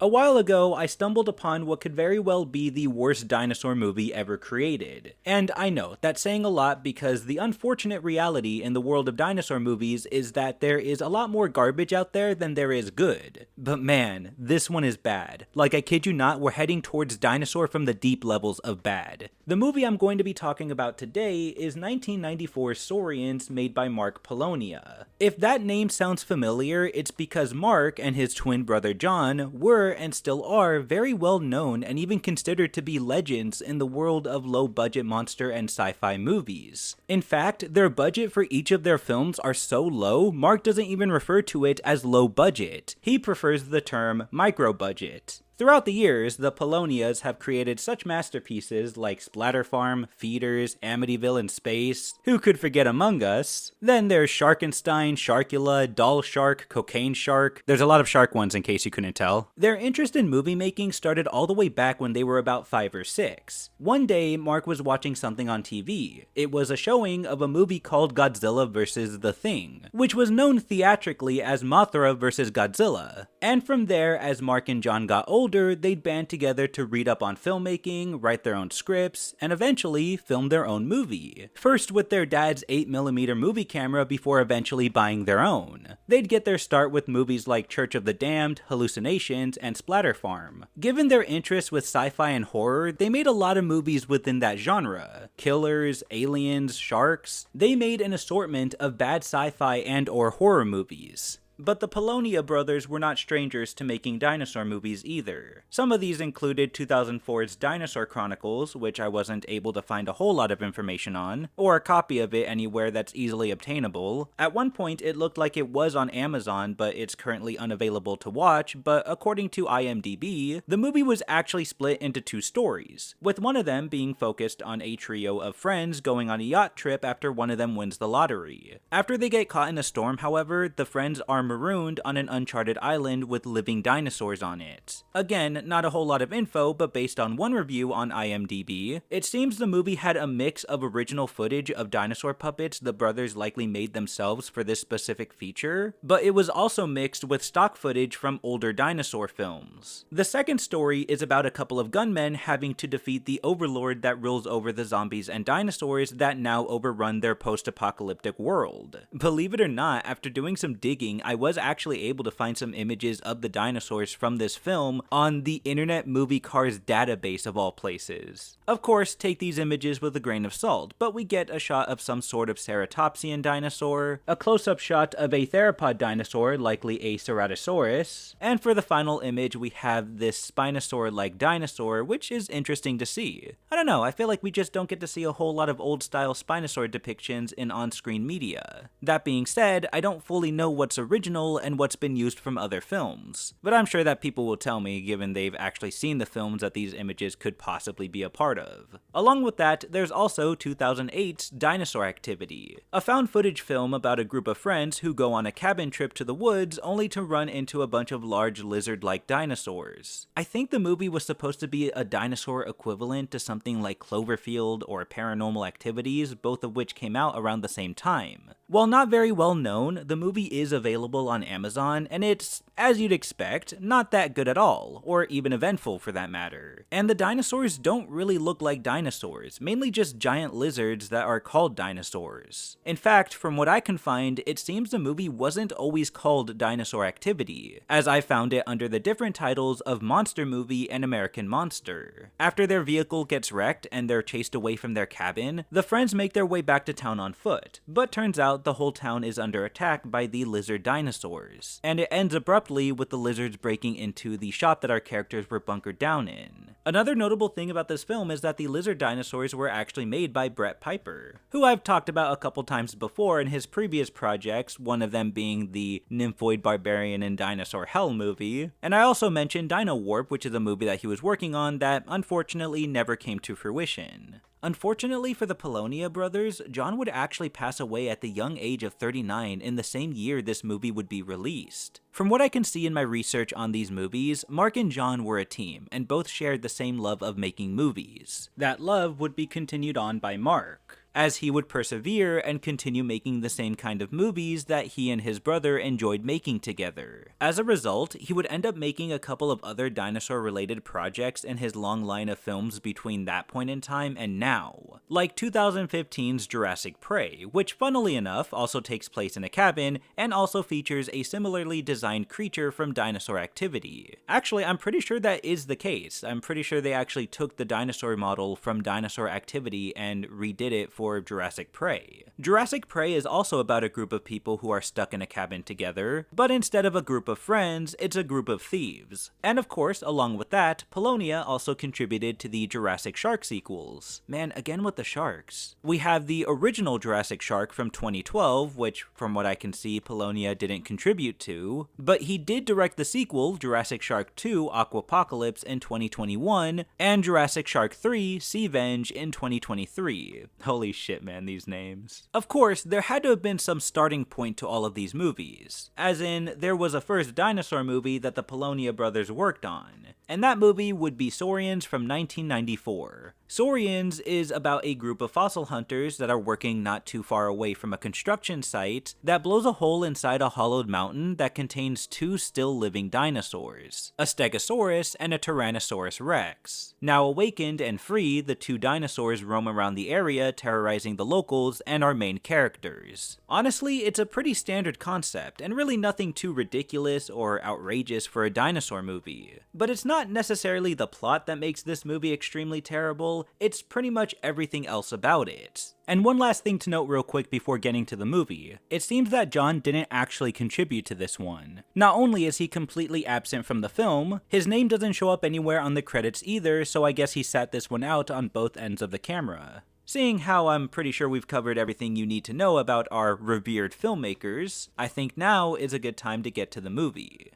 A while ago, I stumbled upon what could very well be the worst dinosaur movie ever created. And I know, that's saying a lot because the unfortunate reality in the world of dinosaur movies is that there is a lot more garbage out there than there is good. But man, this one is bad. Like, I kid you not, we're heading towards Dinosaur from the deep levels of bad. The movie I'm going to be talking about today is 1994's Saurians, made by Mark Polonia. If that name sounds familiar, it's because Mark and his twin brother John were, and still are, very well known and even considered to be legends in the world of low-budget monster and sci-fi movies. In fact, their budget for each of their films are so low, Mark doesn't even refer to it as low budget. He prefers the term micro-budget. Throughout the years, the Polonias have created such masterpieces like Splatter Farm, Feeders, Amityville in Space, who could forget Among Us? Then there's Sharkenstein, Sharkula, Doll Shark, Cocaine Shark. There's a lot of shark ones in case you couldn't tell. Their interest in movie making started all the way back when they were about 5 or 6. One day, Mark was watching something on TV. It was a showing of a movie called Godzilla vs. The Thing, which was known theatrically as Mothra vs. Godzilla. And from there, as Mark and John got older, they'd band together to read up on filmmaking, write their own scripts, and eventually film their own movie. First with their dad's 8mm movie camera before eventually buying their own. They'd get their start with movies like Church of the Damned, Hallucinations, and Splatter Farm. Given their interest with sci-fi and horror, they made a lot of movies within that genre. Killers, aliens, sharks. They made an assortment of bad sci-fi and or horror movies. But the Polonia brothers were not strangers to making dinosaur movies either. Some of these included 2004's Dinosaur Chronicles, which I wasn't able to find a whole lot of information on, or a copy of it anywhere that's easily obtainable. At one point it looked like it was on Amazon, but it's currently unavailable to watch, but according to IMDb, the movie was actually split into 2 stories, with one of them being focused on a trio of friends going on a yacht trip after one of them wins the lottery. After they get caught in a storm, however, the friends are marooned on an uncharted island with living dinosaurs on it. Again, not a whole lot of info, but based on one review on IMDb, it seems the movie had a mix of original footage of dinosaur puppets the brothers likely made themselves for this specific feature, but it was also mixed with stock footage from older dinosaur films. The second story is about a couple of gunmen having to defeat the overlord that rules over the zombies and dinosaurs that now overrun their post-apocalyptic world. Believe it or not, after doing some digging, I was actually able to find some images of the dinosaurs from this film on the Internet Movie Cars database of all places. Of course, take these images with a grain of salt, but we get a shot of some sort of ceratopsian dinosaur, a close-up shot of a theropod dinosaur, likely a Ceratosaurus, and for the final image we have this Spinosaur-like dinosaur, which is interesting to see. I don't know, I feel like we just don't get to see a whole lot of old-style Spinosaur depictions in on-screen media. That being said, I don't fully know what's original and what's been used from other films, but I'm sure that people will tell me given they've actually seen the films that these images could possibly be a part of. Along with that, there's also 2008's Dinosaur Activity, a found footage film about a group of friends who go on a cabin trip to the woods only to run into a bunch of large lizard-like dinosaurs. I think the movie was supposed to be a dinosaur equivalent to something like Cloverfield or Paranormal Activities, both of which came out around the same time. While not very well known, the movie is available on Amazon, and it's, as you'd expect, not that good at all, or even eventful for that matter. And the dinosaurs don't really look like dinosaurs, mainly just giant lizards that are called dinosaurs. In fact, from what I can find, it seems the movie wasn't always called Dinosaur Activity, as I found it under the different titles of Monster Movie and American Monster. After their vehicle gets wrecked and they're chased away from their cabin, the friends make their way back to town on foot, but turns out the whole town is under attack by the lizard dinosaurs, and it ends abruptly with the lizards breaking into the shop that our characters were bunkered down in. Another notable thing about this film is that the lizard dinosaurs were actually made by Brett Piper, who I've talked about a couple times before in his previous projects, one of them being the Nymphoid Barbarian and Dinosaur Hell movie, and I also mentioned Dino Warp, which is a movie that he was working on that unfortunately never came to fruition. Unfortunately for the Polonia brothers, John would actually pass away at the young age of 39 in the same year this movie would be released. From what I can see in my research on these movies, Mark and John were a team, and both shared the same love of making movies. That love would be continued on by Mark. as he would persevere and continue making the same kind of movies that he and his brother enjoyed making together. As a result, he would end up making a couple of other dinosaur-related projects in his long line of films between that point in time and now, like 2015's Jurassic Prey, which funnily enough also takes place in a cabin and also features a similarly designed creature from Dinosaur Activity. Actually, I'm pretty sure that is the case. I'm pretty sure they actually took the dinosaur model from Dinosaur Activity and redid it for Jurassic Prey. Jurassic Prey is also about a group of people who are stuck in a cabin together, but instead of a group of friends, it's a group of thieves. And of course, along with that, Polonia also contributed to the Jurassic Shark sequels. Man, again with the sharks. We have the original Jurassic Shark from 2012, which from what I can see, Polonia didn't contribute to, but he did direct the sequel, Jurassic Shark 2 Aquapocalypse in 2021, and Jurassic Shark 3 Seavenge in 2023. Holy shit, man, these names. Of course, there had to have been some starting point to all of these movies, as in, there was a first dinosaur movie that the Polonia brothers worked on, and that movie would be Saurians from 1994. Saurians is about a group of fossil hunters that are working not too far away from a construction site that blows a hole inside a hollowed mountain that contains two still living dinosaurs, a Stegosaurus and a Tyrannosaurus rex. Now awakened and free, the two dinosaurs roam around the area terrorizing the locals and our main characters. Honestly, it's a pretty standard concept and really nothing too ridiculous or outrageous for a dinosaur movie. But it's not necessarily the plot that makes this movie extremely terrible, it's pretty much everything else about it. And one last thing to note real quick before getting to the movie. It seems that John didn't actually contribute to this one. Not only is he completely absent from the film, his name doesn't show up anywhere on the credits either, so I guess he sat this one out on both ends of the camera. Seeing how I'm pretty sure we've covered everything you need to know about our revered filmmakers, I think now is a good time to get to the movie.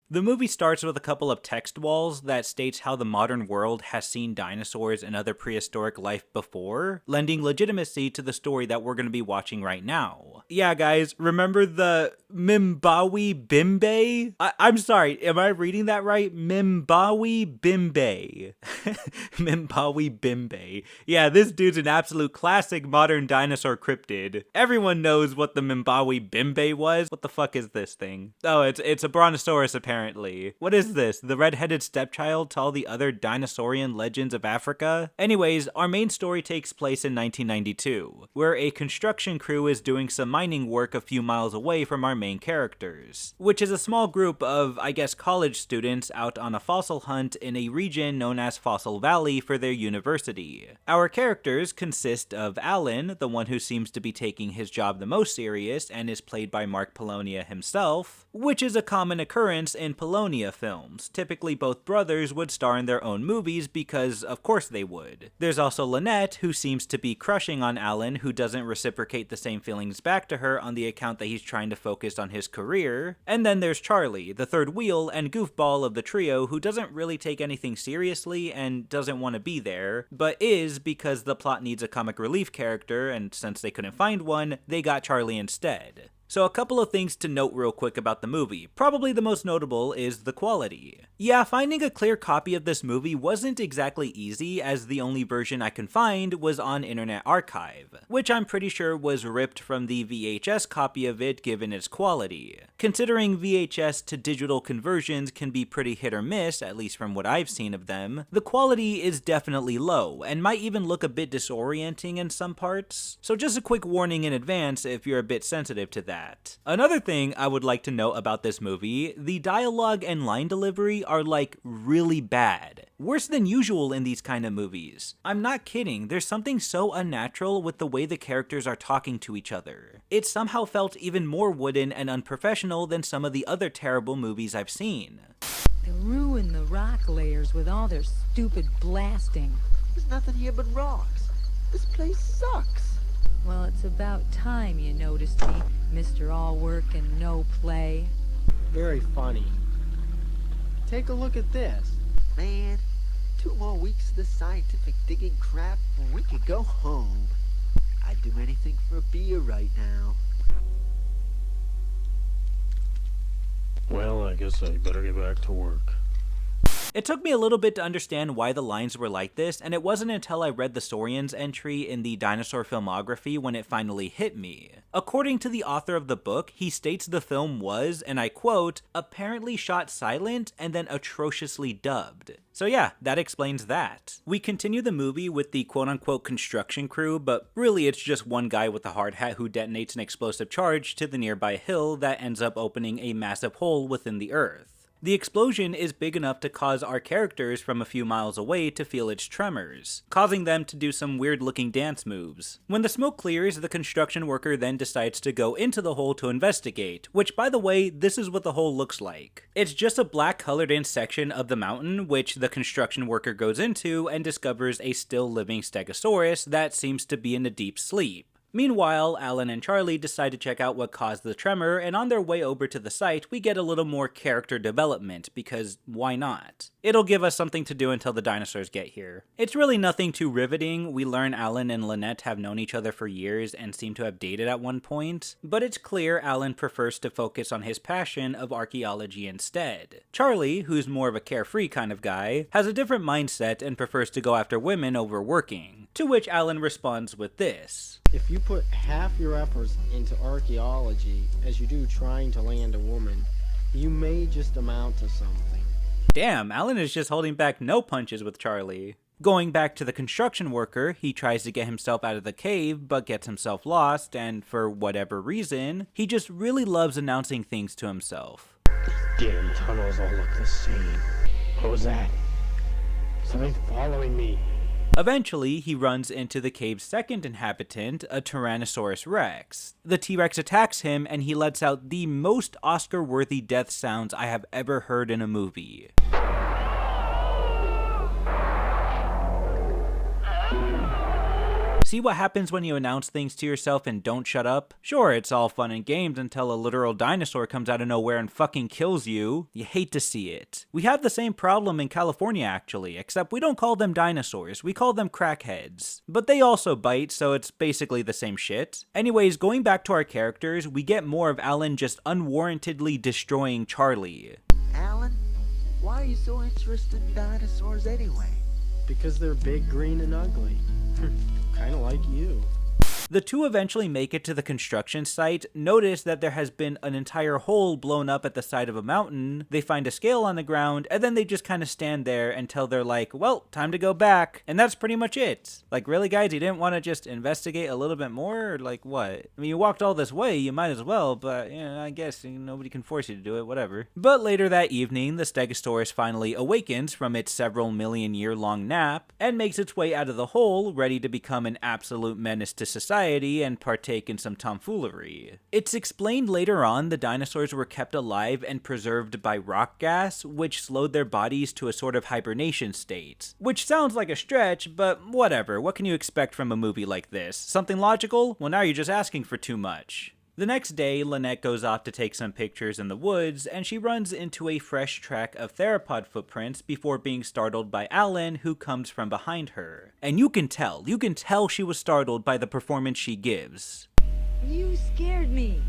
The movie starts with a couple of text walls that states how the modern world has seen dinosaurs and other prehistoric life before, lending legitimacy to the story that we're going to be watching right now. Yeah, guys, remember the Mimbawi Bimbe? I'm sorry, am I reading that right? Mimbawi Bimbe. Mimbawi Bimbe. Yeah, this dude's an absolute classic modern dinosaur cryptid. Everyone knows what the Mimbawi Bimbe was. What the fuck is this thing? Oh, it's a brontosaurus apparently. What is this? The red-headed stepchild to all the other dinosaurian legends of Africa? Anyways, our main story takes place in 1992, where a construction crew is doing some mining work a few miles away from our main characters, which is a small group of, I guess, college students out on a fossil hunt in a region known as Fossil Valley for their university. Our characters consist of Alan, the one who seems to be taking his job the most serious and is played by Mark Polonia himself, which is a common occurrence in Polonia films. Typically both brothers would star in their own movies because of course they would. There's also Lynette, who seems to be crushing on Alan, who doesn't reciprocate the same feelings back to her on the account that he's trying to focus on his career. And then there's Charlie, the third wheel and goofball of the trio, who doesn't really take anything seriously and doesn't want to be there, but is because the plot needs a comic relief character, and since they couldn't find one, they got Charlie instead. So a couple of things to note real quick about the movie. Probably the most notable is the quality. Yeah, finding a clear copy of this movie wasn't exactly easy, as the only version I can find was on Internet Archive, which I'm pretty sure was ripped from the VHS copy of it given its quality. Considering VHS to digital conversions can be pretty hit or miss, at least from what I've seen of them, the quality is definitely low, and might even look a bit disorienting in some parts. So just a quick warning in advance if you're a bit sensitive to that. Another thing I would like to note about this movie, the dialogue and line delivery are like really bad. Worse than usual in these kind of movies. I'm not kidding, there's something so unnatural with the way the characters are talking to each other. It somehow felt even more wooden and unprofessional than some of the other terrible movies I've seen. They ruin the rock layers with all their stupid blasting. There's nothing here but rocks. This place sucks. Well, it's about time you noticed me, Mr. All Work and No Play. Very funny. Take a look at this. Man, 2 more weeks of this scientific digging crap and we could go home. I'd do anything for a beer right now. Well, I guess I better get back to work. It took me a little bit to understand why the lines were like this, and it wasn't until I read the Saurians entry in the Dinosaur filmography when it finally hit me. According to the author of the book, he states the film was, and I quote, apparently shot silent and then atrociously dubbed. So yeah, that explains that. We continue the movie with the quote-unquote construction crew, but really it's just one guy with a hard hat who detonates an explosive charge to the nearby hill that ends up opening a massive hole within the earth. The explosion is big enough to cause our characters from a few miles away to feel its tremors, causing them to do some weird-looking dance moves. When the smoke clears, the construction worker then decides to go into the hole to investigate, which, by the way, this is what the hole looks like. It's just a black colored-in section of the mountain, which the construction worker goes into and discovers a still-living Stegosaurus that seems to be in a deep sleep. Meanwhile, Alan and Charlie decide to check out what caused the tremor, and on their way over to the site, we get a little more character development, because why not? It'll give us something to do until the dinosaurs get here. It's really nothing too riveting. We learn Alan and Lynette have known each other for years and seem to have dated at one point, but it's clear Alan prefers to focus on his passion of archaeology instead. Charlie, who's more of a carefree kind of guy, has a different mindset and prefers to go after women over working, to which Alan responds with this. If you put half your efforts into archaeology as you do trying to land a woman, you may just amount to something. Damn, Alan is just holding back no punches with Charlie. Going back to the construction worker, he tries to get himself out of the cave, but gets himself lost, and for whatever reason, he just really loves announcing things to himself. Damn tunnels all look the same. What was that? Something following me. Eventually, he runs into the cave's second inhabitant, a Tyrannosaurus Rex. The T-Rex attacks him, and he lets out the most Oscar-worthy death sounds I have ever heard in a movie. See what happens when you announce things to yourself and don't shut up? Sure, it's all fun and games until a literal dinosaur comes out of nowhere and fucking kills you. You hate to see it. We have the same problem in California actually, except we don't call them dinosaurs, we call them crackheads. But they also bite, so it's basically the same shit. Anyways, going back to our characters, we get more of Alan just unwarrantedly destroying Charlie. Alan, why are you so interested in dinosaurs anyway? Because they're big, green, and ugly. Kinda like you. The two eventually make it to the construction site, notice that there has been an entire hole blown up at the side of a mountain, they find a scale on the ground, and then they just kind of stand there until they're like, well, time to go back. And that's pretty much it. Like, really guys, you didn't want to just investigate a little bit more? Or like what? I mean, you walked all this way, you might as well, but you know, I guess nobody can force you to do it, whatever. But later that evening, the Stegosaurus finally awakens from its several million-year-long nap, and makes its way out of the hole, ready to become an absolute menace to society and partake in some tomfoolery. It's explained later on the dinosaurs were kept alive and preserved by rock gas, which slowed their bodies to a sort of hibernation state. Which sounds like a stretch, but whatever, what can you expect from a movie like this? Something logical? Well, now you're just asking for too much. The next day, Lynette goes off to take some pictures in the woods, and she runs into a fresh track of theropod footprints before being startled by Alan, who comes from behind her. And you can tell she was startled by the performance she gives. You scared me.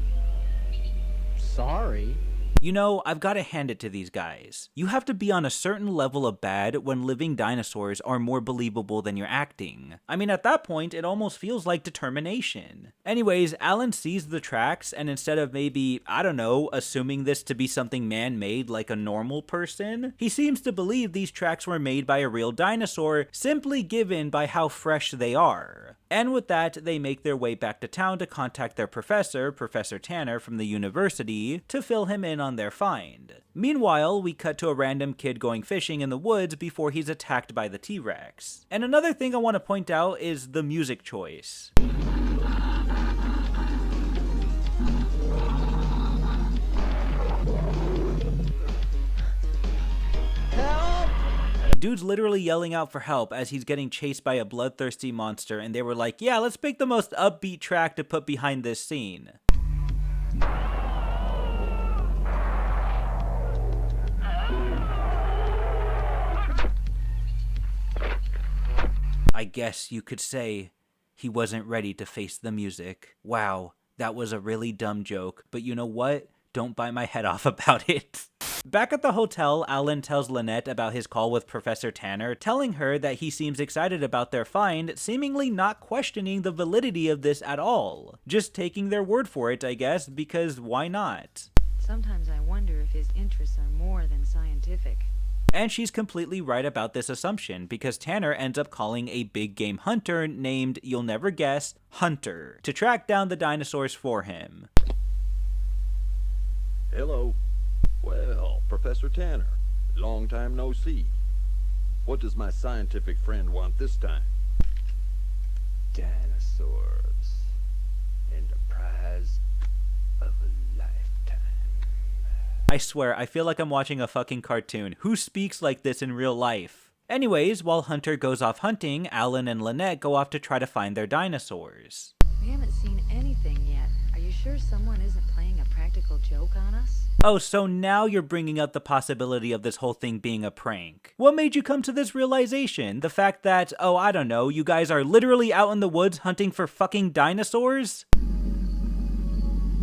Sorry. You know, I've got to hand it to these guys. You have to be on a certain level of bad when living dinosaurs are more believable than your acting. I mean, at that point, it almost feels like determination. Anyways, Alan sees the tracks, and instead of maybe, I don't know, assuming this to be something man-made like a normal person, he seems to believe these tracks were made by a real dinosaur, simply given by how fresh they are. And with that, they make their way back to town to contact their professor, Professor Tanner from the university, to fill him in on their find. Meanwhile, we cut to a random kid going fishing in the woods before he's attacked by the T-Rex. And another thing I want to point out is the music choice. Dude's literally yelling out for help as he's getting chased by a bloodthirsty monster, and they were like, yeah, let's pick the most upbeat track to put behind this scene. I guess you could say he wasn't ready to face the music. Wow, that was a really dumb joke, but you know what? Don't bite my head off about it. Back at the hotel, Alan tells Lynette about his call with Professor Tanner, telling her that he seems excited about their find, seemingly not questioning the validity of this at all. Just taking their word for it, I guess, because why not? Sometimes I wonder if his interests are more than scientific. And she's completely right about this assumption, because Tanner ends up calling a big game hunter named, you'll never guess, Hunter, to track down the dinosaurs for him. Hello. Well, Professor Tanner, long time no see. What does my scientific friend want this time? Dinosaurs. And a prize of a lifetime. I swear, I feel like I'm watching a fucking cartoon. Who speaks like this in real life? Anyways, while Hunter goes off hunting, Alan and Lynette go off to try to find their dinosaurs. We haven't seen anything yet. Are you sure someone isn't playing a practical joke on us? Oh, so now you're bringing up the possibility of this whole thing being a prank. What made you come to this realization? The fact that, oh, I don't know, you guys are literally out in the woods hunting for fucking dinosaurs?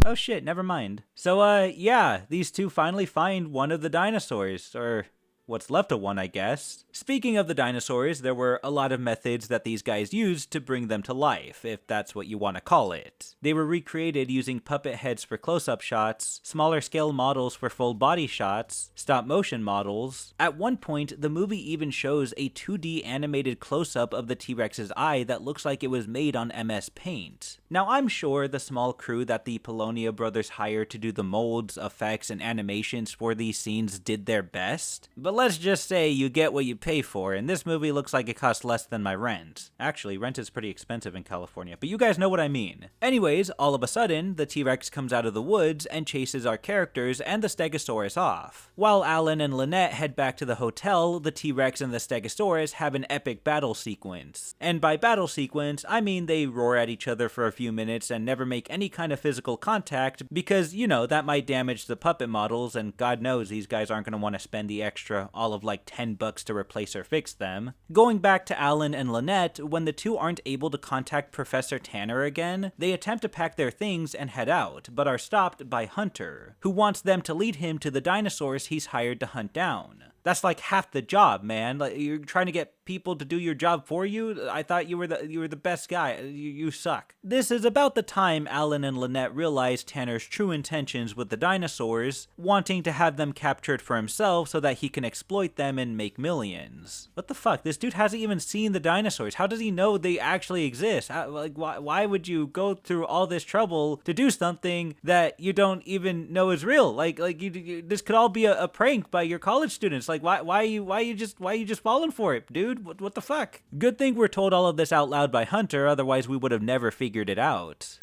Oh shit, never mind. So, yeah, these two finally find one of the dinosaurs, or what's left of one, I guess. Speaking of the dinosaurs, there were a lot of methods that these guys used to bring them to life, if that's what you want to call it. They were recreated using puppet heads for close-up shots, smaller scale models for full body shots, stop-motion models. At one point, the movie even shows a 2D animated close-up of the T-Rex's eye that looks like it was made on MS Paint. Now, I'm sure the small crew that the Polonia brothers hired to do the molds, effects, and animations for these scenes did their best, but let's just say you get what you pay for, and this movie looks like it costs less than my rent. Actually, rent is pretty expensive in California, but you guys know what I mean. Anyways, all of a sudden, the T-Rex comes out of the woods and chases our characters and the Stegosaurus off. While Alan and Lynette head back to the hotel, the T-Rex and the Stegosaurus have an epic battle sequence. And by battle sequence, I mean they roar at each other for a few minutes and never make any kind of physical contact because, you know, that might damage the puppet models, and God knows these guys aren't going to want to spend the extra all of like $10 to replace or fix them. Going back to Alan and Lynette, when the two aren't able to contact Professor Tanner again, they attempt to pack their things and head out, but are stopped by Hunter, who wants them to lead him to the dinosaurs he's hired to hunt down. That's like half the job, man. Like, you're trying to get people to do your job for you? I thought you were the best guy. You suck. This is about the time Alan and Lynette realize Tanner's true intentions with the dinosaurs, wanting to have them captured for himself so that he can exploit them and make millions. What the fuck? This dude hasn't even seen the dinosaurs. How does he know they actually exist? Why would you go through all this trouble to do something that you don't even know is real? This could all be a prank by your college students. Like, why are you just falling for it, dude? What the fuck? Good thing we're told all of this out loud by Hunter, otherwise we would have never figured it out.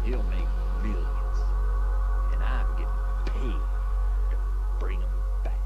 He'll make millions, and I'm getting paid to bring them back.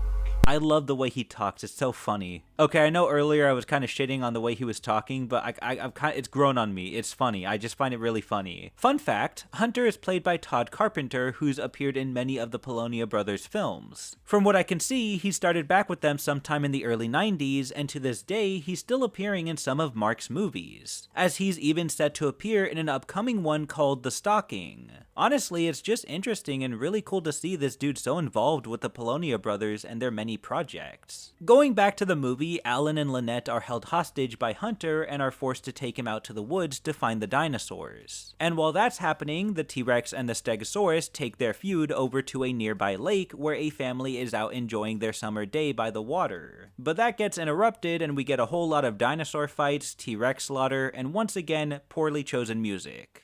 I love the way he talks. It's so funny. Okay, I know earlier I was kind of shitting on the way he was talking, but it's grown on me. It's funny. I just find it really funny. Fun fact, Hunter is played by Todd Carpenter, who's appeared in many of the Polonia brothers films. From what I can see, he started back with them sometime in the early 90s, and to this day, he's still appearing in some of Mark's movies, as he's even set to appear in an upcoming one called The Stalking. Honestly, it's just interesting and really cool to see this dude so involved with the Polonia brothers and their many projects. Going back to the movie, Alan and Lynette are held hostage by Hunter and are forced to take him out to the woods to find the dinosaurs. And while that's happening, the T-Rex and the Stegosaurus take their feud over to a nearby lake where a family is out enjoying their summer day by the water. But that gets interrupted and we get a whole lot of dinosaur fights, T-Rex slaughter, and once again, poorly chosen music.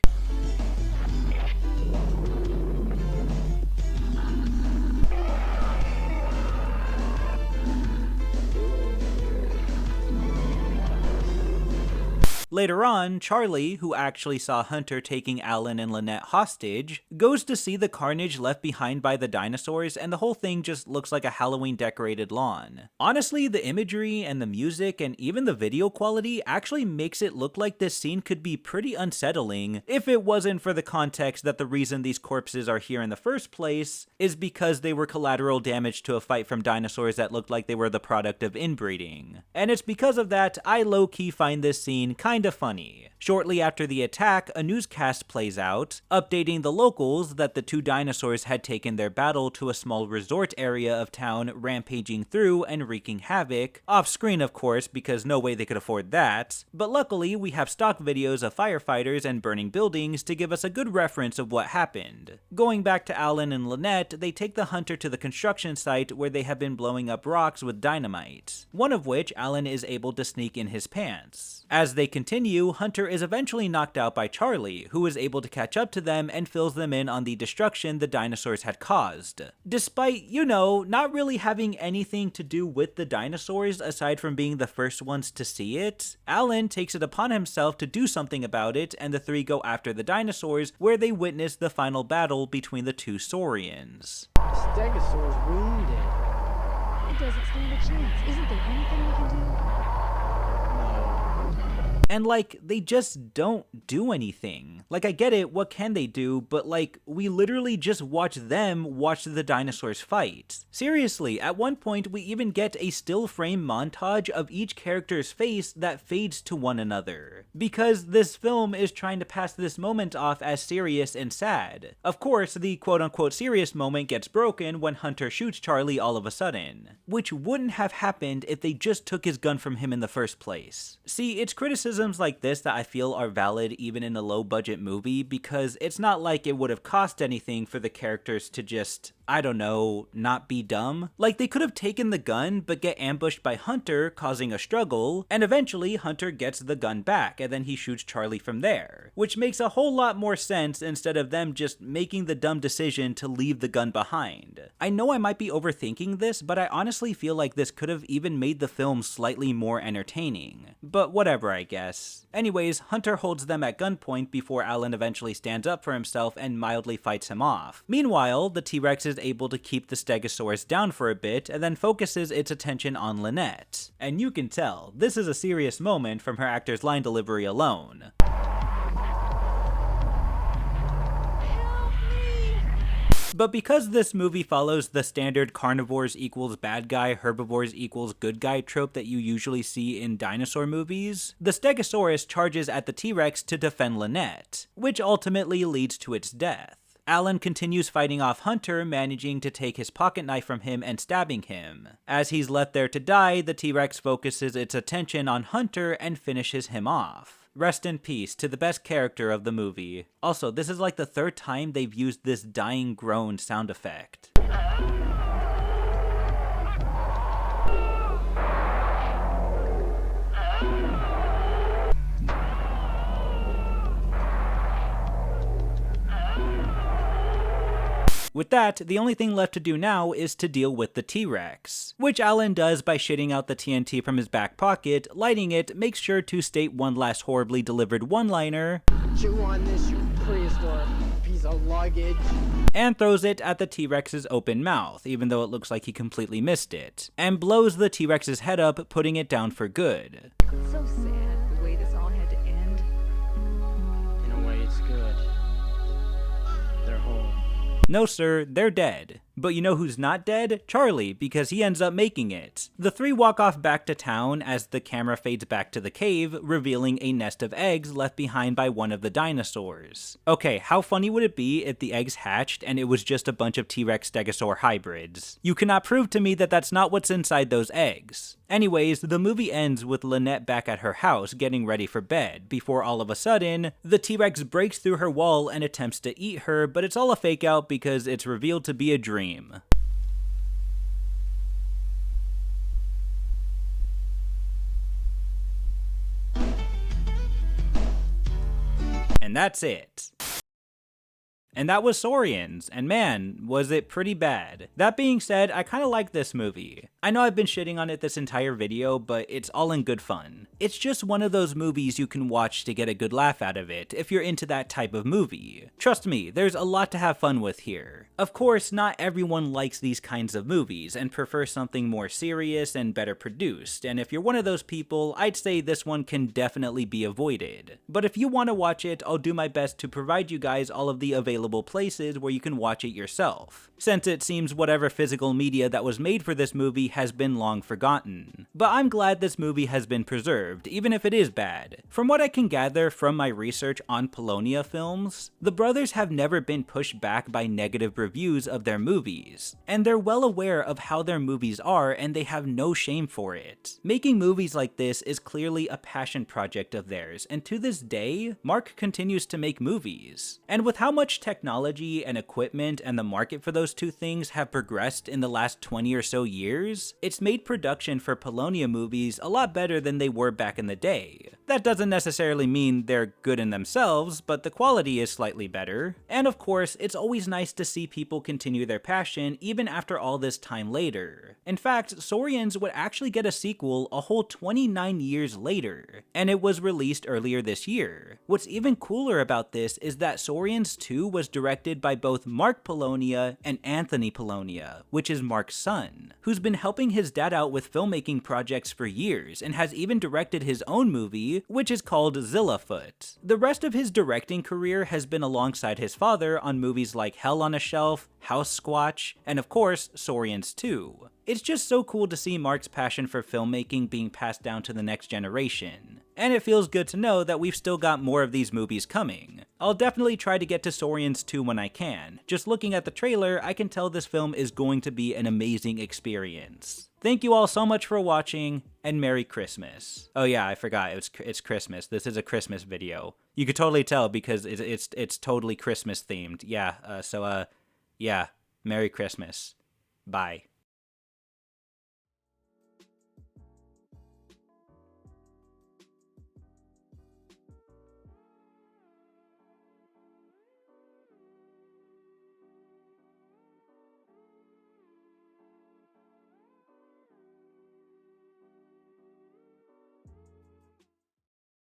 Later on, Charlie, who actually saw Hunter taking Alan and Lynette hostage, goes to see the carnage left behind by the dinosaurs, and the whole thing just looks like a Halloween decorated lawn. Honestly, the imagery and the music and even the video quality actually makes it look like this scene could be pretty unsettling if it wasn't for the context that the reason these corpses are here in the first place is because they were collateral damage to a fight from dinosaurs that looked like they were the product of inbreeding. And it's because of that I low-key find this scene kind kinda funny. Shortly after the attack, a newscast plays out, updating the locals that the two dinosaurs had taken their battle to a small resort area of town, rampaging through and wreaking havoc, off-screen of course because no way they could afford that, but luckily we have stock videos of firefighters and burning buildings to give us a good reference of what happened. Going back to Alan and Lynette, they take the hunter to the construction site where they have been blowing up rocks with dynamite, one of which Alan is able to sneak in his pants. As they continue, Hunter is eventually knocked out by Charlie, who is able to catch up to them and fills them in on the destruction the dinosaurs had caused. Despite, you know, not really having anything to do with the dinosaurs aside from being the first ones to see it, Alan takes it upon himself to do something about it, and the three go after the dinosaurs, where they witness the final battle between the two Saurians. The Stegosaur's wounded. It doesn't stand a chance. Isn't there anything we can do? And like, they just don't do anything. Like, I get it, what can they do, but like, we literally just watch them watch the dinosaurs fight. Seriously, at one point we even get a still frame montage of each character's face that fades to one another. Because this film is trying to pass this moment off as serious and sad. Of course, the quote-unquote serious moment gets broken when Hunter shoots Charlie all of a sudden, which wouldn't have happened if they just took his gun from him in the first place. See, it's criticisms like this that I feel are valid even in a low-budget movie, because it's not like it would have cost anything for the characters to just, I don't know, not be dumb. Like, they could have taken the gun but get ambushed by Hunter, causing a struggle, and eventually Hunter gets the gun back and then he shoots Charlie from there, which makes a whole lot more sense instead of them just making the dumb decision to leave the gun behind. I know I might be overthinking this, but I honestly feel like this could have even made the film slightly more entertaining. But whatever, I guess. Anyways, Hunter holds them at gunpoint before Alan eventually stands up for himself and mildly fights him off. Meanwhile, the T-Rex is able to keep the Stegosaurus down for a bit and then focuses its attention on Lynette. And you can tell, this is a serious moment from her actor's line delivery alone. But because this movie follows the standard carnivores equals bad guy, herbivores equals good guy trope that you usually see in dinosaur movies, the Stegosaurus charges at the T-Rex to defend Lynette, which ultimately leads to its death. Alan continues fighting off Hunter, managing to take his pocket knife from him and stabbing him. As he's left there to die, the T-Rex focuses its attention on Hunter and finishes him off. Rest in peace to the best character of the movie. Also, this is like the third time they've used this dying groan sound effect. With that, the only thing left to do now is to deal with the T-Rex, which Alan does by shitting out the TNT from his back pocket, lighting it, makes sure to state one last horribly delivered one-liner, Chew on this, you prehistoric piece of luggage. And throws it at the T-Rex's open mouth, even though it looks like he completely missed it, and blows the T-Rex's head up, putting it down for good. So sad the way this all had to end. In a way, it's good. They're home. No sir, they're dead. But you know who's not dead? Charlie, because he ends up making it. The three walk off back to town as the camera fades back to the cave, revealing a nest of eggs left behind by one of the dinosaurs. Okay, how funny would it be if the eggs hatched and it was just a bunch of T-Rex Stegosaur hybrids? You cannot prove to me that that's not what's inside those eggs. Anyways, the movie ends with Lynette back at her house getting ready for bed, before all of a sudden, the T-Rex breaks through her wall and attempts to eat her, but it's all a fake out because it's revealed to be a dream. And that's it. And that was Saurians, and man, was it pretty bad. That being said, I kinda like this movie. I know I've been shitting on it this entire video, but it's all in good fun. It's just one of those movies you can watch to get a good laugh out of it, if you're into that type of movie. Trust me, there's a lot to have fun with here. Of course, not everyone likes these kinds of movies, and prefers something more serious and better produced, and if you're one of those people, I'd say this one can definitely be avoided. But if you want to watch it, I'll do my best to provide you guys all of the available places where you can watch it yourself, since it seems whatever physical media that was made for this movie has been long forgotten. But I'm glad this movie has been preserved, even if it is bad. From what I can gather from my research on Polonia films, the brothers have never been pushed back by negative reviews of their movies, and they're well aware of how their movies are and they have no shame for it. Making movies like this is clearly a passion project of theirs, and to this day, Mark continues to make movies. And with how much technology and equipment and the market for those two things have progressed in the last 20 or so years, it's made production for Polonia movies a lot better than they were back in the day. That doesn't necessarily mean they're good in themselves, but the quality is slightly better. And of course, it's always nice to see people continue their passion even after all this time later. In fact, Saurians would actually get a sequel a whole 29 years later, and it was released earlier this year. What's even cooler about this is that Saurians 2 was directed by both Mark Polonia and Anthony Polonia, which is Mark's son, who's been helping his dad out with filmmaking projects for years and has even directed his own movie, which is called Zillafoot. The rest of his directing career has been alongside his father on movies like Hell on a Shelf, House Squatch, and of course, Saurians 2. It's just so cool to see Mark's passion for filmmaking being passed down to the next generation. And it feels good to know that we've still got more of these movies coming. I'll definitely try to get to Saurians 2 when I can. Just looking at the trailer, I can tell this film is going to be an amazing experience. Thank you all so much for watching, and Merry Christmas. Oh yeah, I forgot, it's Christmas. This is a Christmas video. You could totally tell because it's totally Christmas themed. Yeah, yeah, Merry Christmas. Bye.